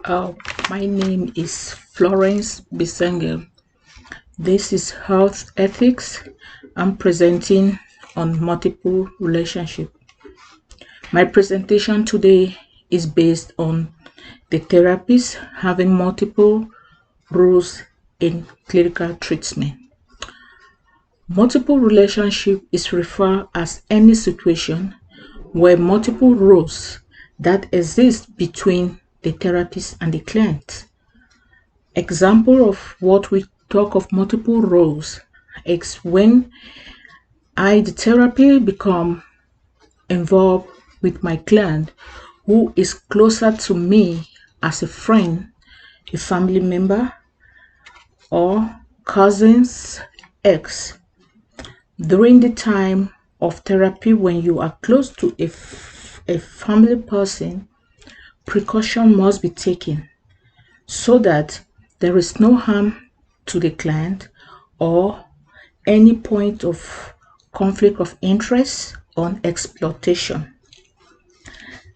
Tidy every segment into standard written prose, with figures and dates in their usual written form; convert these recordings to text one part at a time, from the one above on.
Uh, my name is Florence Bisengel. This is Health Ethics. I'm presenting on multiple relationship. My presentation today is based on the therapist having multiple roles in clinical treatment. Multiple relationship is referred as any situation where multiple roles that exist between the therapist and the client. Example of what we talk of multiple roles is when the therapy become involved with my client who is closer to me as a friend, a family member, or cousins, ex. During the time of therapy, when you are close to a family person, precaution must be taken so that there is no harm to the client or any point of conflict of interest or exploitation.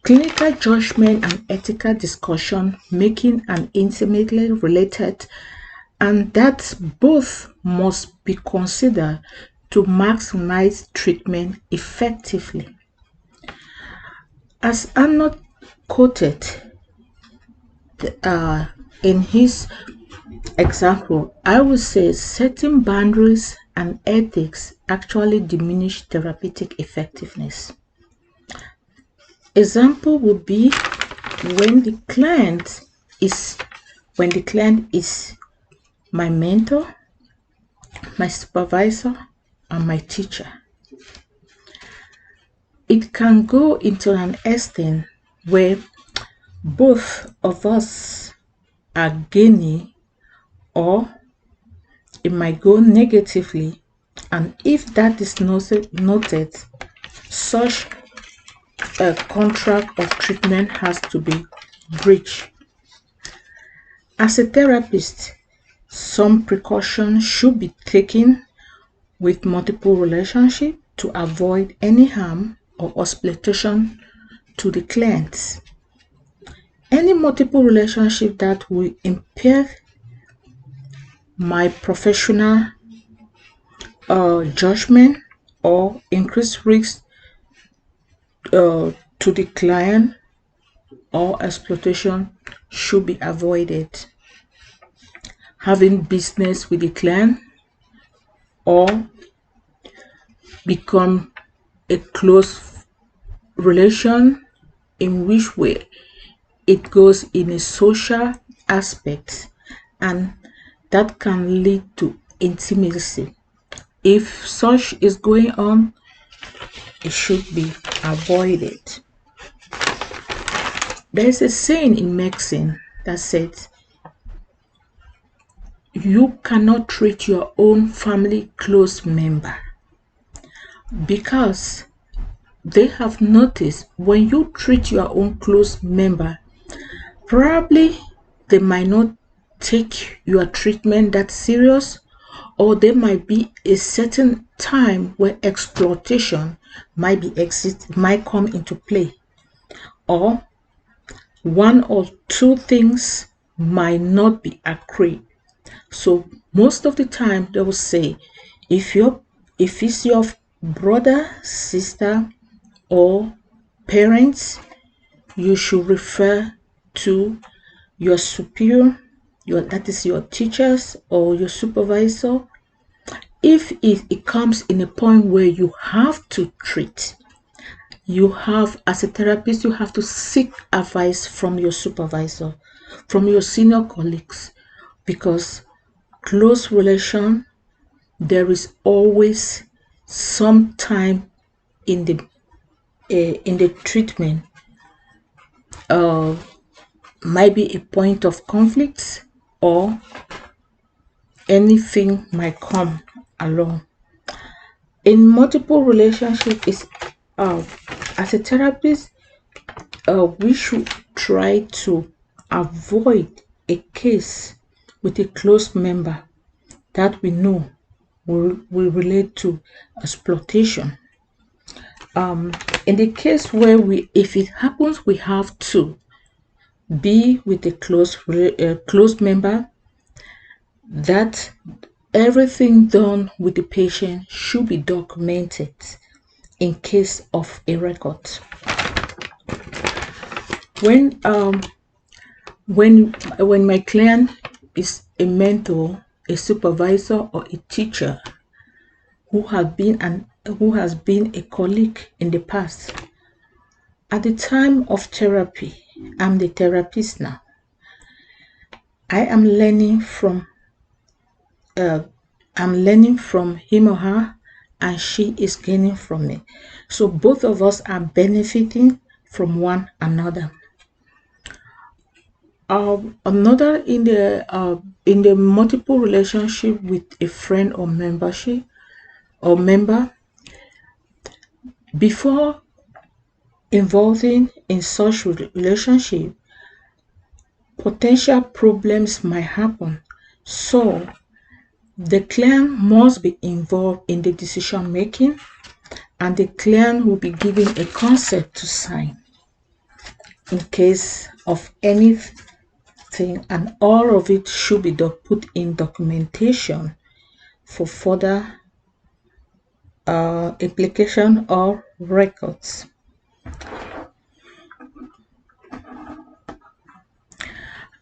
Clinical judgment and ethical discussion making an intimately related, and that both must be considered to maximize treatment effectively. As Arnold quoted in his example, I would say setting boundaries and ethics actually diminish therapeutic effectiveness. Example would be when the client is my mentor, my supervisor, and my teacher. It can go into an extent where both of us are gaining, or it might go negatively, and if that is noted, such a contract of treatment has to be breached. As a therapist, some precautions should be taken with multiple relationships to avoid any harm or exploitation to the clients. Any multiple relationship that will impair my professional judgment or increase risk to the client or exploitation should be avoided. Having business with the client or become a close relation in which way it goes in a social aspect, and that can lead to intimacy. If such is going on, it should be avoided. There's a saying in medicine that says you cannot treat your own family close member, because they have noticed when you treat your own close member, probably they might not take your treatment that serious, or there might be a certain time where exploitation might come into play, or one or two things might not be agreed. So most of the time they will say, if it's your brother, sister, or parents, you should refer to your superior, that is your teachers or your supervisor. If it comes in a point where you have to treat, as a therapist, you have to seek advice from your supervisor, from your senior colleagues, because close relation, there is always some time in the treatment might be a point of conflict, or anything might come along. In multiple relationship, is as a therapist, we should try to avoid a case with a close member that we know will relate to exploitation. In the case where if it happens we have to, be with a close member, that everything done with the patient should be documented in case of a record. When my client is a mentor, a supervisor, or a teacher who has been a colleague in the past, at the time of therapy, I'm the therapist now. I am learning from him or her, and she is gaining from me. So both of us are benefiting from one another. Another in the multiple relationship with a friend or member, before involving in such relationship, potential problems might happen. So the client must be involved in the decision making, and the client will be given a consent to sign in case of anything, and all of it should be put in documentation for further application or records.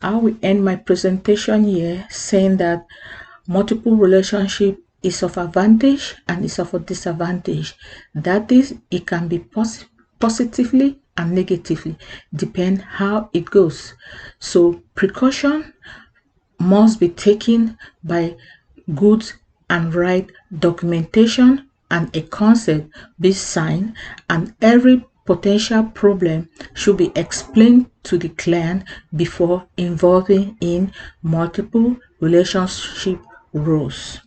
I will end my presentation here saying that multiple relationship is of advantage and is of a disadvantage. That is, it can be positively and negatively, depend how it goes. So precaution must be taken by good and right documentation, and a consent be signed, and every potential problem should be explained to the client before involving in multiple relationship roles.